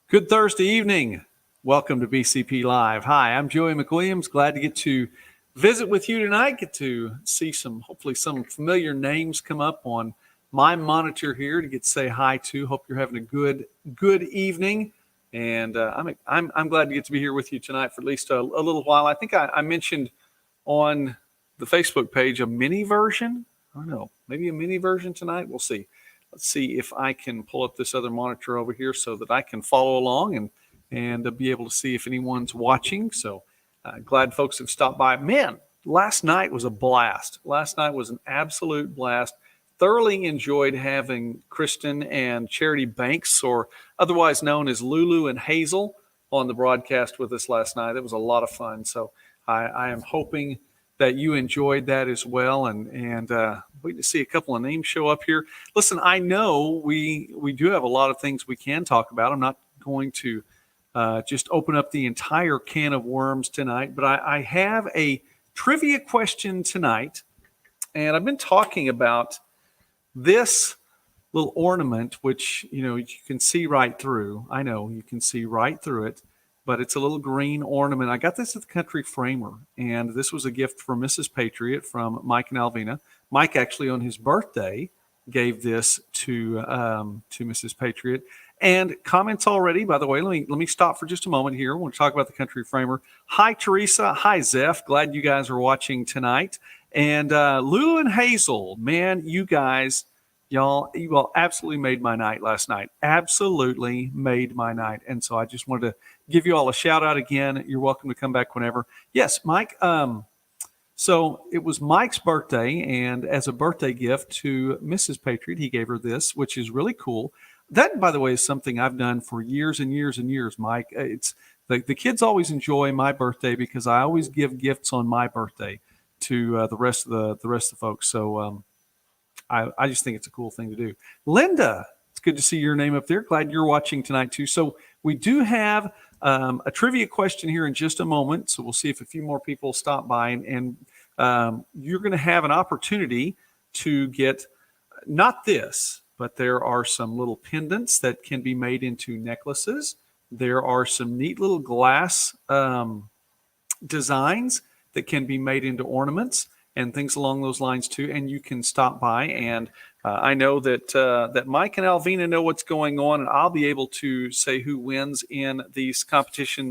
Good Thursday evening. Welcome to BCP Live. Hi, I'm Joey McWilliams. Glad to get to visit with you tonight. Get to see hopefully some familiar names come up on my monitor here to get to say hi to. Hope you're having a good evening. And I'm glad to get to be here with you tonight for at least a little while. I think I mentioned on the Facebook page a mini version. I don't know, maybe a mini version tonight. We'll see. Let's see if I can pull up this other monitor over here so that I can follow along and be able to see if anyone's watching. So glad folks have stopped by. Man, last night was a blast. Last night was an absolute blast. Thoroughly enjoyed having Kristen and Charity Banks, or otherwise known as Lulu and Hazel, on the broadcast with us last night. It was a lot of fun. So I am hoping that you enjoyed that as well, and waiting to see a couple of names show up here. Listen, I know we do have a lot of things we can talk about. I'm not going to just open up the entire can of worms tonight, but I have a trivia question tonight, and I've been talking about this little ornament, which you can see right through. I know you can see right through it, but it's a little green ornament. I got this at the Country Framer, and this was a gift from Mrs. Patriot from Mike and Alvina. Mike actually on his birthday gave this to Mrs. Patriot. And comments already, by the way, let me stop for just a moment here. I want to talk about the Country Framer. Hi, Teresa. Hi, Zeph. Glad you guys are watching tonight. And Lulu and Hazel, man, you all absolutely made my night last night. Absolutely made my night. And so I just wanted to give you all a shout out again. You're welcome to come back whenever. Yes, Mike. So it was Mike's birthday, and as a birthday gift to Mrs. Patriot, he gave her this, which is really cool. That, by the way, is something I've done for years and years and years, Mike. It's the kids always enjoy my birthday because I always give gifts on my birthday to the rest of the folks. So I just think it's a cool thing to do. Linda, it's good to see your name up there. Glad you're watching tonight too. So we do have a trivia question here in just a moment. So we'll see if a few more people stop by, and you're going to have an opportunity to get not this, but there are some little pendants that can be made into necklaces. There are some neat little glass designs that can be made into ornaments and things along those lines too. And you can stop by, and I know that Mike and Alvina know what's going on, and I'll be able to say who wins in these contests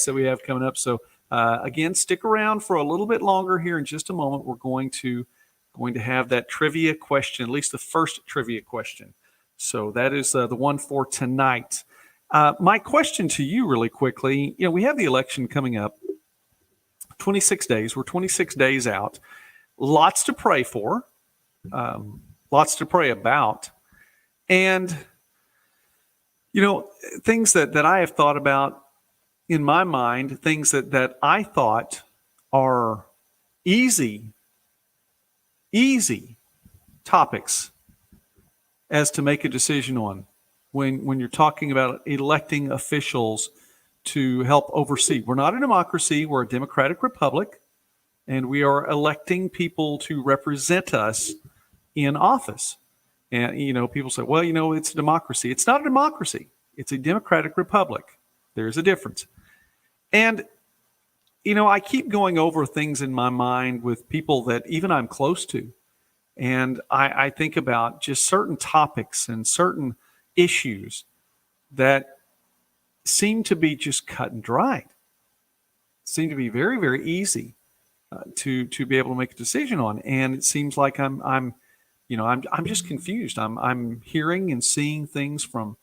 that we have coming up. So again, stick around for a little bit longer here. In just a moment, we're going to have that trivia question, at least the first trivia question. So that is the one for tonight. My question to you really quickly, we have the election coming up. 26 days. We're 26 days out. Lots to pray for. Lots to pray about. And, things that I have thought about in my mind, things that I thought are easy topics as to make a decision on when you're talking about electing officials to help oversee. We're not a democracy. We're a democratic republic, and we are electing people to represent us in office. And, people say, well, it's a democracy. It's not a democracy. It's a democratic republic. There's a difference. And, I keep going over things in my mind with people that even I'm close to. And I think about just certain topics and certain issues that seem to be just cut and dried, seem to be very, very easy to be able to make a decision on. And it seems like I'm just confused. I'm hearing and seeing things from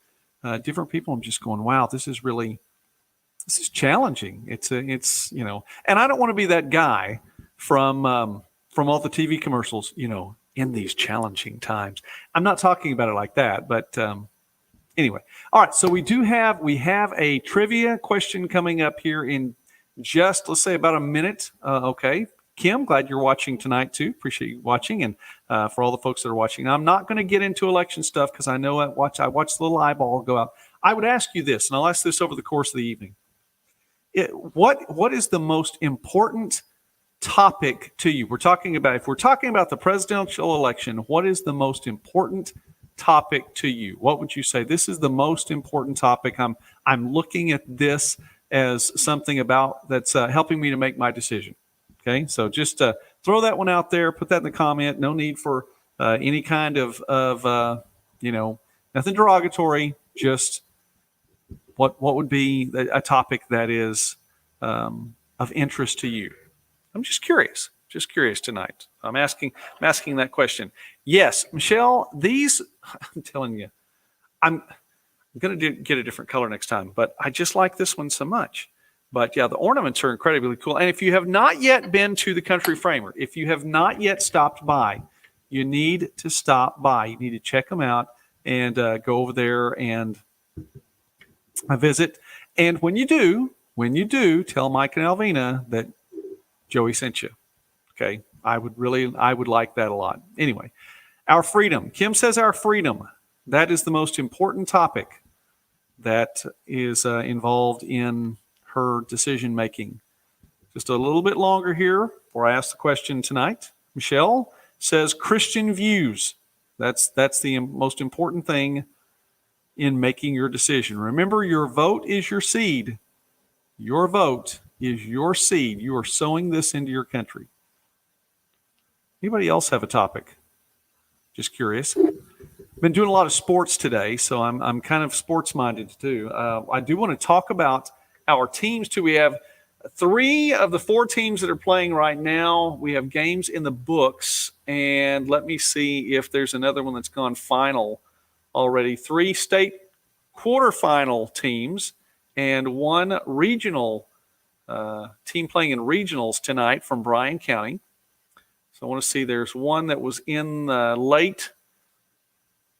different people. I'm just going, wow, this is challenging. It's and I don't want to be that guy from all the TV commercials, in these challenging times. I'm not talking about it like that, but anyway. All right. So we have a trivia question coming up here in just, let's say, about a minute. Okay. Kim, glad you're watching tonight too. Appreciate you watching. And for all the folks that are watching, I'm not going to get into election stuff because I know I watch the little eyeball go out. I would ask you this, and I'll ask this over the course of the evening. What is the most important topic to you? If we're talking about the presidential election, what is the most important topic to you? What would you say? This is the most important topic. I'm looking at this as something about that's helping me to make my decision. Okay, so just throw that one out there. Put that in the comment. No need for any kind of nothing derogatory. Just what would be a topic that is of interest to you? I'm just curious. Just curious tonight. I'm asking that question. Yes, Michelle, these, I'm telling you, I'm going to get a different color next time, but I just like this one so much. But yeah, the ornaments are incredibly cool. And if you have not yet been to the Country Framer, if you have not yet stopped by, you need to stop by. You need to check them out and go over there and visit. And when you do, tell Mike and Alvina that Joey sent you. Okay, I would like that a lot. Anyway, our freedom. Kim says our freedom. That is the most important topic that is involved in her decision making. Just a little bit longer here before I ask the question tonight. Michelle says Christian views. That's the most important thing in making your decision. Remember, your vote is your seed. Your vote is your seed. You are sowing this into your country. Anybody else have a topic? Just curious. Been doing a lot of sports today, so I'm kind of sports minded too. I do want to talk about our teams too. We have 3 of the 4 teams that are playing right now. We have games in the books, and let me see if there's another one that's gone final already. 3 state quarterfinal teams and 1 regional team playing in regionals tonight from Bryan County. So I want to see, there's one that was in late,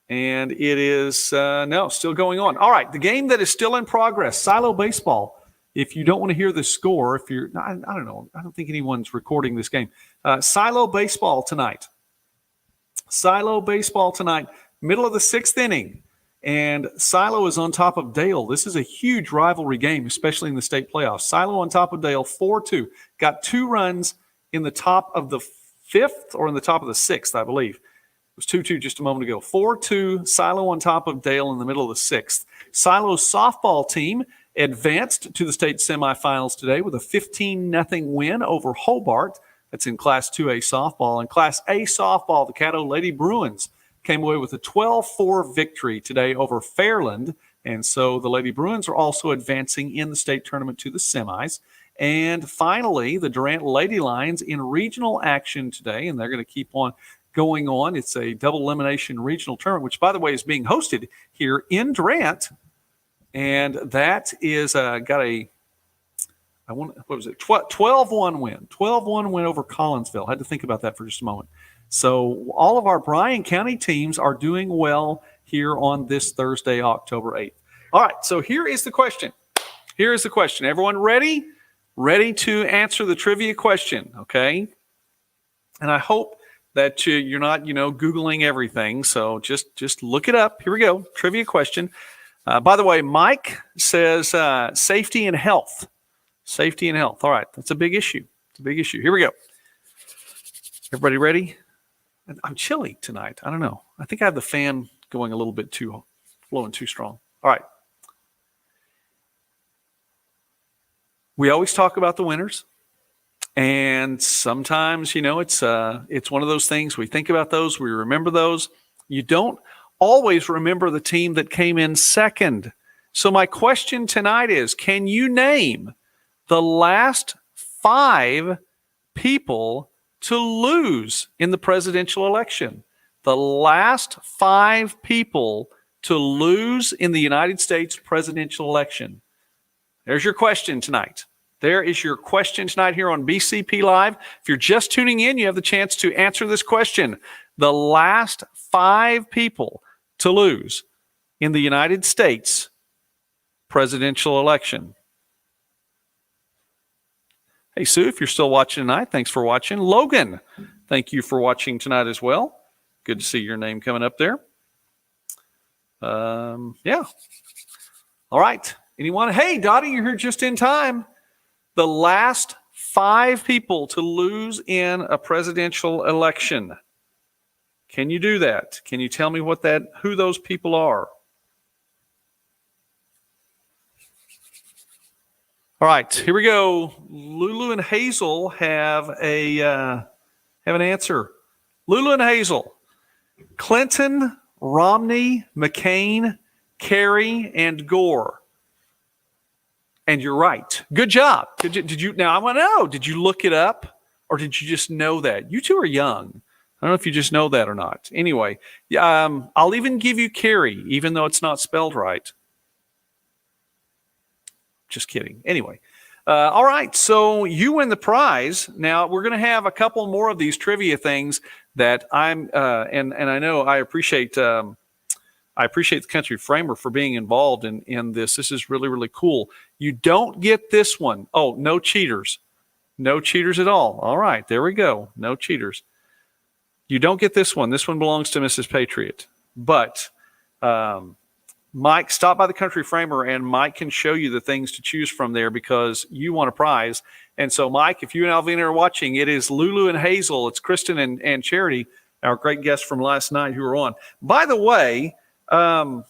and it is still going on. All right, the game that is still in progress, Silo Baseball. If you don't want to hear the score, I don't know, I don't think anyone's recording this game. Silo Baseball tonight. Middle of the 6th inning. And Silo is on top of Dale. This is a huge rivalry game, especially in the state playoffs. Silo on top of Dale, 4-2. Got 2 runs in the top of the 5th or in the top of the 6th, I believe. It was 2-2 just a moment ago. 4-2, Silo on top of Dale in the middle of the 6th. Silo's softball team advanced to the state semifinals today with a 15-0 win over Hobart. That's in Class 2A softball. In Class A softball, the Caddo Lady Bruins came away with a 12-4 victory today over Fairland. And so the Lady Bruins are also advancing in the state tournament to the semis. And finally, the Durant Lady Lions in regional action today, and they're going to keep on going on. It's a double elimination regional tournament, which, by the way, is being hosted here in Durant. And that is got a, 12-1 win. 12-1 win over Collinsville. I had to think about that for just a moment. So all of our Bryan County teams are doing well here on this Thursday, October 8th. All right, so here is the question. Everyone ready? Ready to answer the trivia question, okay? And I hope that you're not, Googling everything. So just look it up. Here we go. Trivia question. By the way, Mike says safety and health. Safety and health. All right. That's a big issue. Here we go. Everybody ready? I'm chilly tonight. I don't know. I think I have the fan going a little bit blowing too strong. All right. We always talk about the winners. And sometimes, it's one of those things. We think about those. We remember those. You don't always remember the team that came in second. So my question tonight is, can you name the last 5 people to lose in the presidential election? The last 5 people to lose in the United States presidential election. There's your question tonight. There is your question tonight here on BCP Live. If you're just tuning in, you have the chance to answer this question. The last 5 people to lose in the United States presidential election. Hey, Sue, if you're still watching tonight, thanks for watching. Logan, thank you for watching tonight as well. Good to see your name coming up there. Yeah. All right. Anyone? Hey, Dottie, you're here just in time. The last 5 people to lose in a presidential election. Can you do that? Can you tell me who those people are? All right, here we go. Lulu and Hazel have an answer. Lulu and Hazel. Clinton, Romney, McCain, Kerry, and Gore. And you're right. Good job. Did you? Now I want to know. Did you look it up, or did you just know that? You two are young. I don't know if you just know that or not. Anyway, I'll even give you Kerry, even though it's not spelled right. Just kidding. Anyway, all right. So you win the prize. Now we're going to have a couple more of these trivia things that I'm and I know I appreciate the Country Framer for being involved in this. This is really, really cool. You don't get this one. Oh, no cheaters. No cheaters at all. All right, there we go. No cheaters. You don't get this one. This one belongs to Mrs. Patriot. But Mike, stop by the Country Framer, and Mike can show you the things to choose from there because you want a prize. And so, Mike, if you and Alvina are watching, it is Lulu and Hazel. It's Kristen and Charity, our great guests from last night who are on. By the way, Dottie,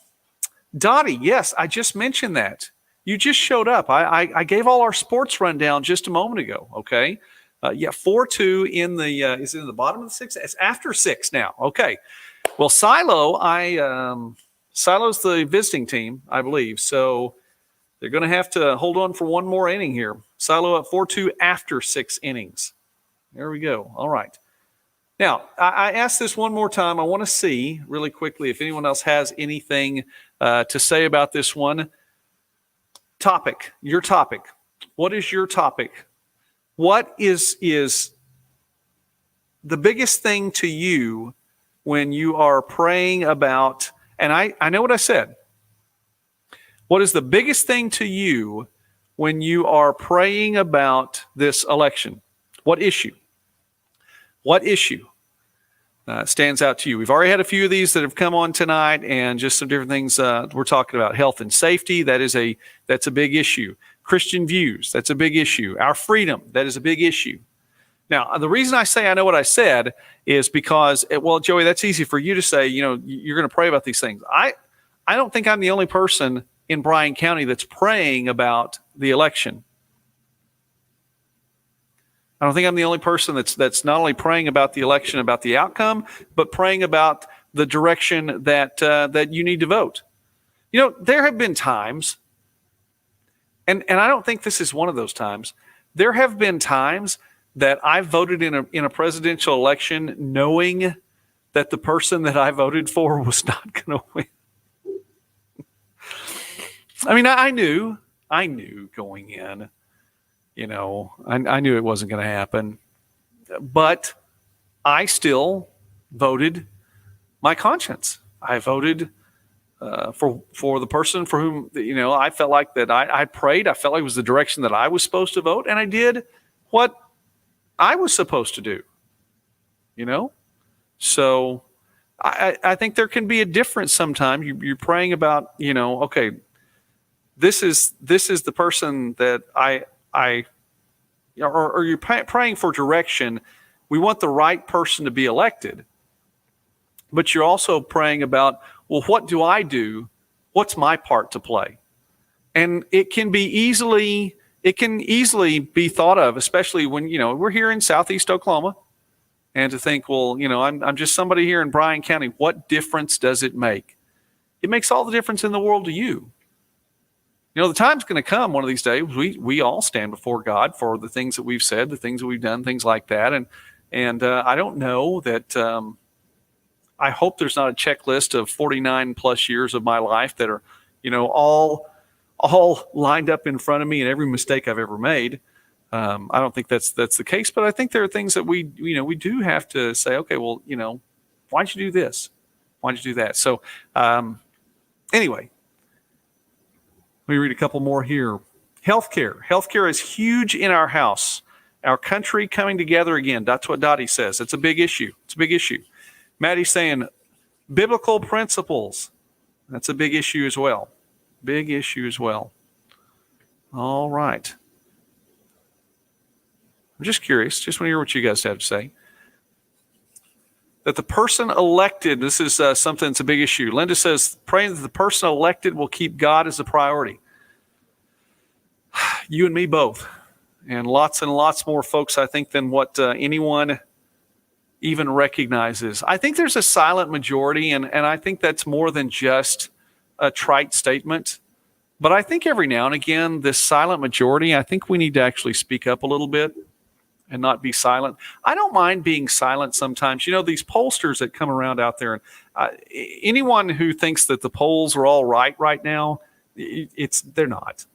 yes, I just mentioned that. You just showed up. I gave all our sports rundown just a moment ago, okay? 4-2 in the is it in the bottom of the sixth? It's after 6 now. Okay. Well, Silo's the visiting team, I believe. So they're going to have to hold on for one more inning here. Silo at 4-2 after 6 innings. There we go. All right. Now, I asked this one more time. I want to see really quickly if anyone else has anything to say about this one. Topic, your topic. What is your topic? What is the biggest thing to you when you are praying about, and I know what I said. What is the biggest thing to you when you are praying about this election? What issue? What issue stands out to you? We've already had a few of these that have come on tonight, and just some different things. We're talking about health and safety. That's a big issue. Christian views. That's a big issue. Our freedom. That is a big issue. Now, the reason I say I know what I said is because, well, Joey, that's easy for you to say. You're going to pray about these things. I don't think I'm the only person in Bryan County that's praying about the election. I don't think I'm the only person that's not only praying about the election, about the outcome, but praying about the direction that you need to vote. There have been times, and I don't think this is one of those times. There have been times that I've voted in a presidential election knowing that the person that I voted for was not going to win. I mean, I knew going in. I knew it wasn't going to happen, but I still voted my conscience. I voted for the person for whom, I felt like that I prayed. I felt like it was the direction that I was supposed to vote, and I did what I was supposed to do, So I think there can be a difference sometimes. You're praying about, okay, this is the person that or you're praying for direction. We want the right person to be elected, but you're also praying about, well, what do I do? What's my part to play? And it can easily be thought of, especially when, we're here in Southeast Oklahoma, and to think, well, I'm just somebody here in Bryan County. What difference does it make? It makes all the difference in the world to you. The time's going to come one of these days. We all stand before God for the things that we've said, the things that we've done, things like that. And I don't know that. I hope there's not a checklist of 49 plus years of my life that are, all lined up in front of me and every mistake I've ever made. I don't think that's the case, but I think there are things that we do have to say, okay, well, why'd you do this? Why'd you do that? So, anyway. Let me read a couple more here. Healthcare. Healthcare is huge in our house. Our country coming together again. That's what Dottie says. It's a big issue. It's a big issue. Maddie's saying biblical principles. That's a big issue as well. Big issue as well. All right. I'm just curious. Just want to hear what you guys have to say. that the person elected, this is something that's a big issue. Linda says, praying that the person elected will keep God as a priority. You and me both. And lots more folks, I think, than what anyone even recognizes. I think there's a silent majority, and I think that's more than just a trite statement. But I think every now and again, this silent majority, I think we need to actually speak up a little bit and not be silent. I don't mind being silent sometimes. You know, these pollsters that come around out there, and anyone who thinks that the polls are all right now, they're not.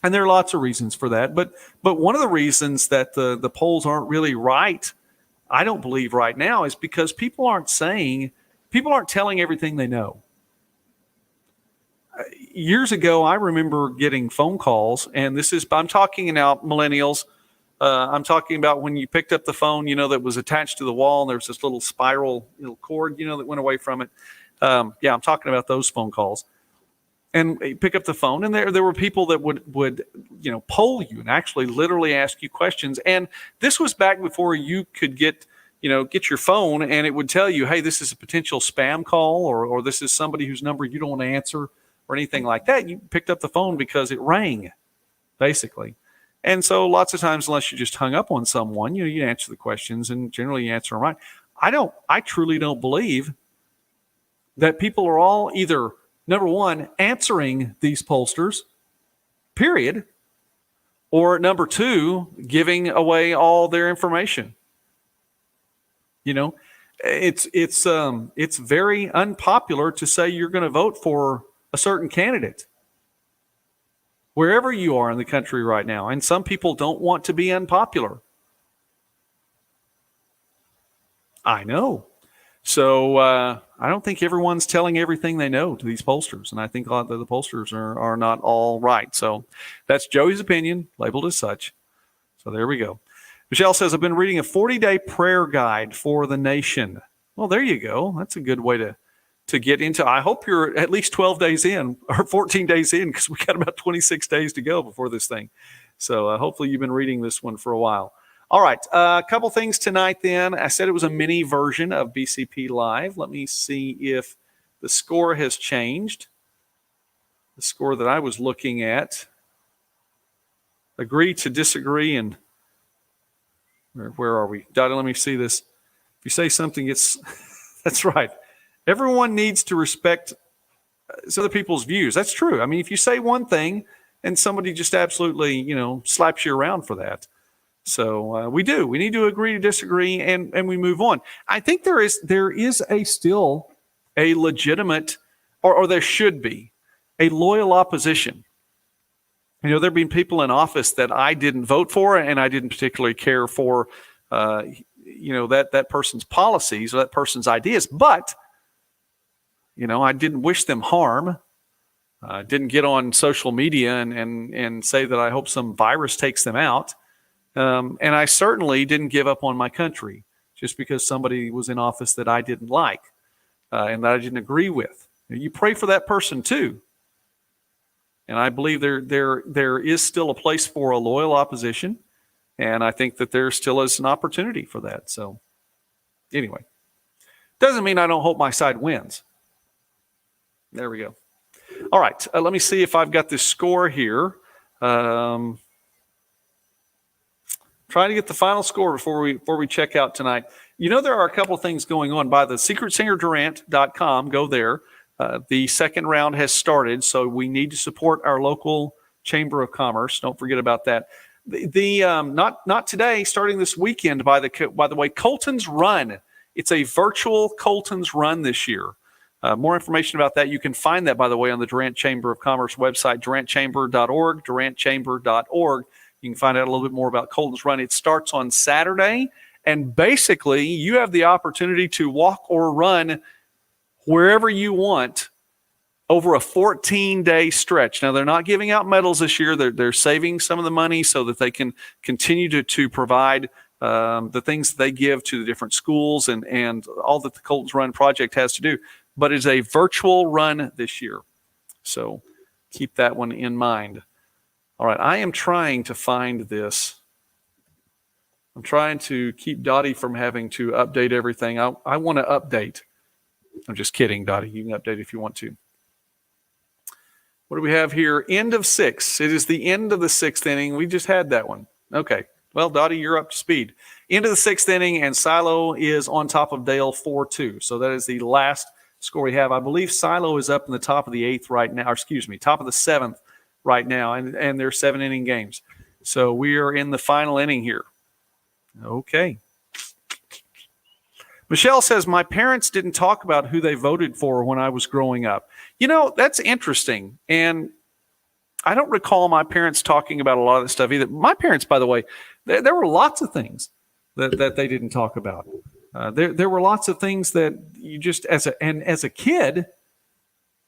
And there are lots of reasons for that. But one of the reasons that the polls aren't really right, I don't believe right now, is because people aren't telling everything they know. Years ago, I remember getting phone calls, and I'm talking now millennials. I'm talking about when you picked up the phone, that was attached to the wall, and there was this little spiral cord, that went away from it. I'm talking about those phone calls. And you pick up the phone, and there were people that would poll you and actually literally ask you questions. And this was back before you could get your phone, and it would tell you, hey, this is a potential spam call, or this is somebody whose number you don't want to answer, or anything like that. You picked up the phone because it rang, basically. And so lots of times, unless you just hung up on someone, you answer the questions, and generally you answer them right. I truly don't believe that people are all either, number one, answering these pollsters, period, or number two, giving away all their information. It's very unpopular to say you're going to vote for a certain candidate wherever you are in the country right now. And some people don't want to be unpopular. I know. So I don't think everyone's telling everything they know to these pollsters. And I think a lot of the pollsters are not all right. So that's Joey's opinion, labeled as such. So there we go. Michelle says, I've been reading a 40-day prayer guide for the nation. Well, there you go. That's a good way to get into. I hope you're at least 12 days in or 14 days in, because we got about 26 days to go before this thing. So hopefully you've been reading this one for a while. All right, a couple things tonight then. I said it was a mini version of BCP Live. Let me see if the score has changed. The score that I was looking at. Agree to disagree, and where are we? Dottie, let me see this. If you say something, that's right. Everyone needs to respect other people's views. That's true. I mean, if you say one thing and somebody just absolutely, slaps you around for that. So we need to agree to disagree, and we move on. I think there is still a legitimate, or there should be a loyal opposition. There have been people in office that I didn't vote for, and I didn't particularly care for, that person's policies or that person's ideas. But, I didn't wish them harm. I didn't get on social media and say that I hope some virus takes them out. And I certainly didn't give up on my country just because somebody was in office that I didn't like and that I didn't agree with. You pray for that person too. And I believe there is still a place for a loyal opposition. And I think that there still is an opportunity for that. So anyway, doesn't mean I don't hope my side wins. There we go. All right. Let me see if I've got this score here. Trying to get the final score before we check out tonight. There are a couple of things going on by the secretsingerDurant.com. Go there. The second round has started, so we need to support our local Chamber of Commerce. Don't forget about that. Not today, starting this weekend, by the way, Colton's Run. It's a virtual Colton's Run this year. More information about that, you can find that, by the way, on the Durant Chamber of Commerce website, durantchamber.org, durantchamber.org. You can find out a little bit more about Colton's Run. It starts on Saturday, and basically you have the opportunity to walk or run wherever you want over a 14-day stretch. Now, they're not giving out medals this year. They're saving some of the money so that they can continue to provide the things that they give to the different schools and all that the Colton's Run project has to do. But it's a virtual run this year. So keep that one in mind. All right, I am trying to find this I'm trying to keep Dottie from having to update everything. I want to update. I'm just kidding, Dottie. You can update if you want to. What do we have here? End of 6. It is the end of the 6th inning. We just had that one. Okay. Well, Dottie, you're up to speed. End of the 6th inning, and Silo is on top of Dale 4-2. So that is the last score we have. I believe Silo is up in the top of the 8th right now, or excuse me, top of the 7th right now, and they're 7-inning games. So we are in the final inning here. Okay. Michelle says, my parents didn't talk about who they voted for when I was growing up. You know, that's interesting. And I don't recall my parents talking about a lot of this stuff either. My parents, by the way, there were lots of things that they didn't talk about. There were lots of things that you just, as a kid,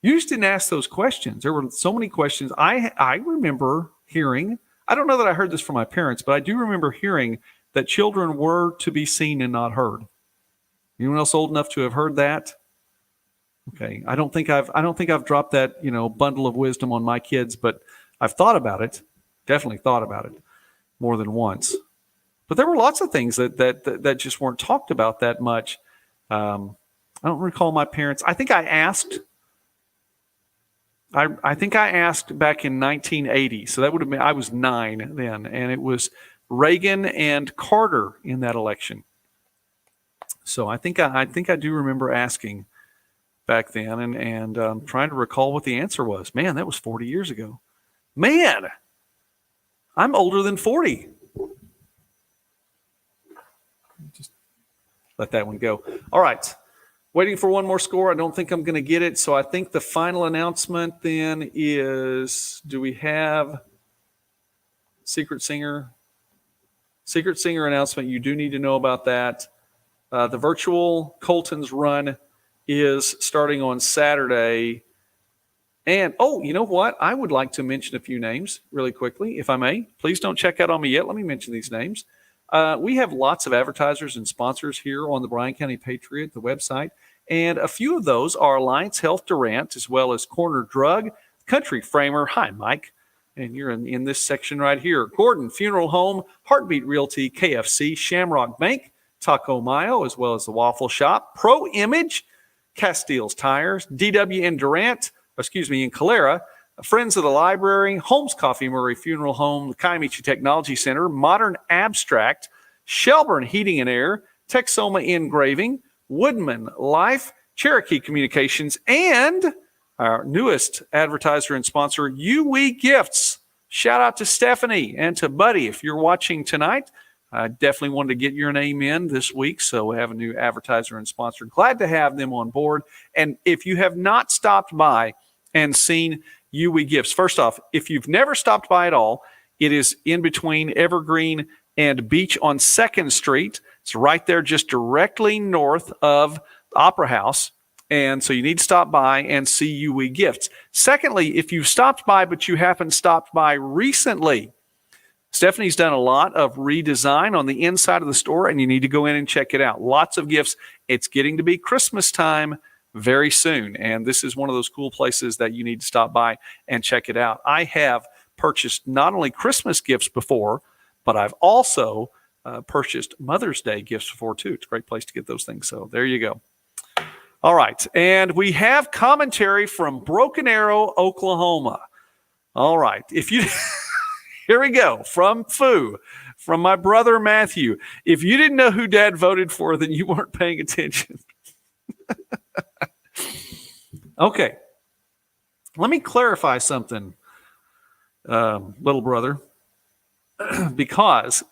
you just didn't ask those questions. There were so many questions. I remember hearing, I don't know that I heard this from my parents, but I do remember hearing that children were to be seen and not heard. Anyone else old enough to have heard that? Okay, I don't think I've dropped that bundle of wisdom on my kids, but I've thought about it. Definitely thought about it more than once. But there were lots of things that just weren't talked about that much. I don't recall my parents. I think I asked. I think I asked back in 1980. So that would have been, I was 9 then, and it was Reagan and Carter in that election. So I think I do remember asking back then, and trying to recall what the answer was. Man, that was 40 years ago. Man, I'm older than 40. Just let that one go. All right. Waiting for one more score. I don't think I'm going to get it. So I think the final announcement then is, do we have Secret Singer? Secret Singer announcement. You do need to know about that. The virtual Colton's run is starting on Saturday. And, you know what? I would like to mention a few names really quickly, if I may. Please don't check out on me yet. Let me mention these names. We have lots of advertisers and sponsors here on the Bryan County Patriot, the website. And a few of those are Alliance Health Durant, as well as Corner Drug, Country Framer. Hi, Mike. And you're in this section right here. Gordon Funeral Home, Heartbeat Realty, KFC, Shamrock Bank, Taco Mayo, as well as the Waffle Shop, Pro Image, Castile's Tires, DW in in Calera, Friends of the Library, Holmes Coffee Murray Funeral Home, the Kiamichi Technology Center, Modern Abstract, Shelburne Heating and Air, Texoma Engraving, Woodman Life, Cherokee Communications, and our newest advertiser and sponsor, UWE Gifts. Shout out to Stephanie and to Buddy. If you're watching tonight, I definitely wanted to get your name in this week, so we have a new advertiser and sponsor. Glad to have them on board. And if you have not stopped by and seen UWE Gifts, first off, if you've never stopped by at all, it is in between Evergreen and Beach on 2nd Street. It's right there just directly north of Opera House. And so you need to stop by and see UWE Gifts. Secondly, if you've stopped by but you haven't stopped by recently, Stephanie's done a lot of redesign on the inside of the store, and you need to go in and check it out. Lots of gifts. It's getting to be Christmas time very soon, and this is one of those cool places that you need to stop by and check it out. I have purchased not only Christmas gifts before, but I've also purchased Mother's Day gifts before, too. It's a great place to get those things, so there you go. All right, and we have commentary from Broken Arrow, Oklahoma. All right, if you... Here we go, from my brother Matthew. If you didn't know who Dad voted for, then you weren't paying attention. Okay, let me clarify something, little brother, because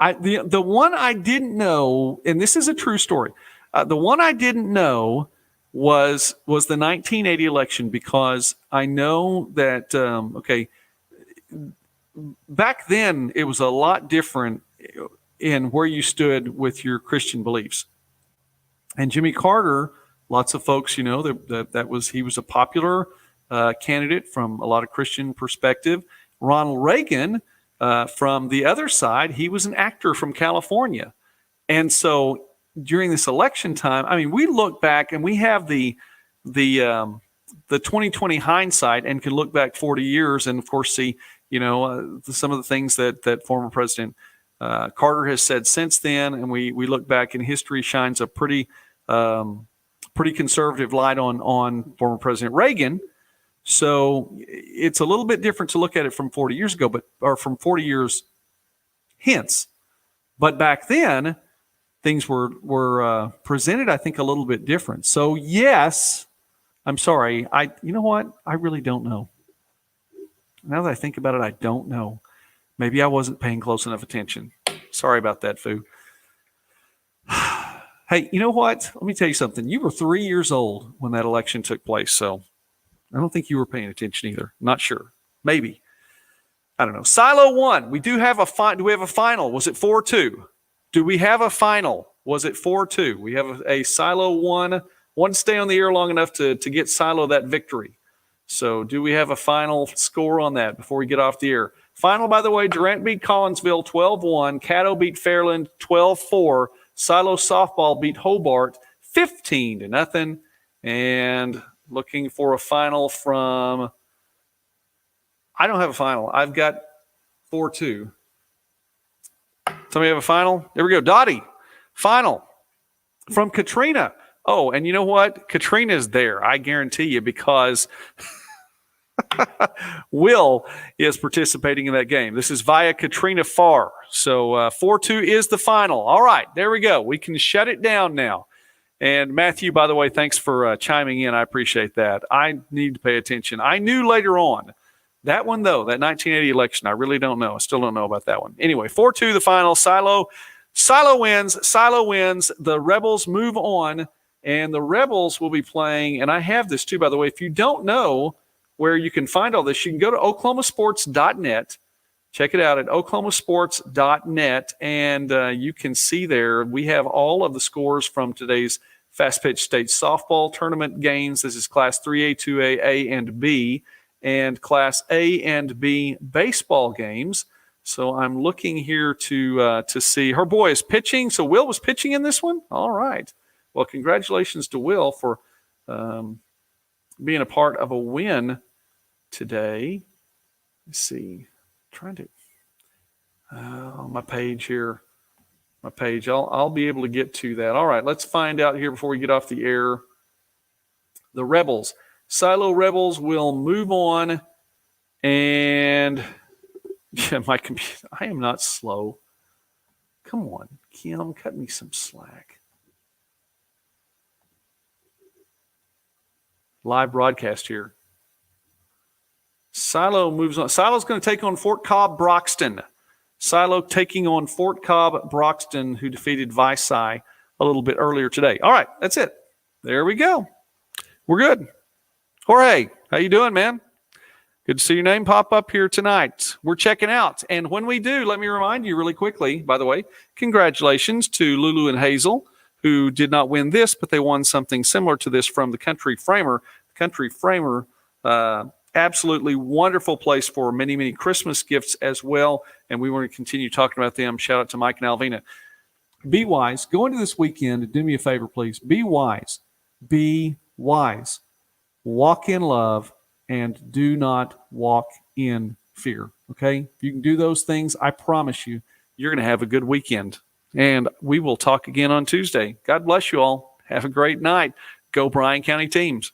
the one I didn't know, and this is a true story, the one I didn't know was the 1980 election, because I know that, back then it was a lot different in where you stood with your Christian beliefs. And Jimmy Carter, lots of folks, he was a popular candidate from a lot of Christian perspective. Ronald Reagan, from the other side, he was an actor from California. And so during this election time, I mean, we look back and we have the 2020 hindsight and can look back 40 years and, of course, see, some of the things that former President Carter has said since then, and we look back and history shines a pretty conservative light on former President Reagan. So it's a little bit different to look at it from 40 years ago, or from 40 years hence. But back then, things were presented, I think, a little bit different. So yes, I'm sorry. You know what? I really don't know. Now that I think about it, I don't know. Maybe I wasn't paying close enough attention. Sorry about that, Fu. Hey, you know what? Let me tell you something. You were 3 years old when that election took place, so I don't think you were paying attention either. Not sure. Maybe. I don't know. Silo 1. We do have do we have a final? Was it 4-2? Do we have a final? Was it 4-2? We have a Silo 1. One stay on the air long enough to get Silo that victory. So do we have a final score on that before we get off the air? Final, by the way, Durant beat Collinsville 12-1. Caddo beat Fairland 12-4. Silo softball beat Hobart 15-0. And looking for a final from, I don't have a final. I've got 4-2. Somebody have a final? There we go. Dottie, final from Katrina. Oh, and you know what? Katrina's there, I guarantee you, because Will is participating in that game. This is via Katrina Farr. So 4-2 is the final. All right, there we go. We can shut it down now. And Matthew, by the way, thanks for chiming in. I appreciate that. I need to pay attention. I knew later on. That one, though, that 1980 election, I really don't know. I still don't know about that one. Anyway, 4-2 the final. Silo wins. Silo wins. The Rebels move on. And the Rebels will be playing, and I have this too, by the way. If you don't know where you can find all this, you can go to oklahomasports.net. Check it out at oklahomasports.net, and you can see there we have all of the scores from today's Fast Pitch State softball tournament games. This is Class 3A, 2A, A, and B, and Class A and B baseball games. So I'm looking here to see. Her boy is pitching, so Will was pitching in this one? All right. Well, congratulations to Will for being a part of a win today. Let's see. Trying to on my page here. My page. I'll be able to get to that. All right, let's find out here before we get off the air. The Rebels. Silo Rebels will move on. And yeah, my computer. I am not slow. Come on, Kim, cut me some slack. Live broadcast here. Silo moves on. Silo's going to take on Fort Cobb Broxton. Silo taking on Fort Cobb Broxton, who defeated Vici a little bit earlier today. All right, that's it. There we go. We're good. Jorge, how you doing, man? Good to see your name pop up here tonight. We're checking out. And when we do, let me remind you really quickly, by the way, congratulations to Lulu and Hazel, who did not win this, but they won something similar to this from the Country Framer. Country Framer, absolutely wonderful place for many, many Christmas gifts as well. And we want to continue talking about them. Shout out to Mike and Alvina. Be wise. Go into this weekend and do me a favor, please. Be wise. Be wise. Walk in love and do not walk in fear. Okay? If you can do those things, I promise you, you're going to have a good weekend. And we will talk again on Tuesday. God bless you all. Have a great night. Go Bryan County teams.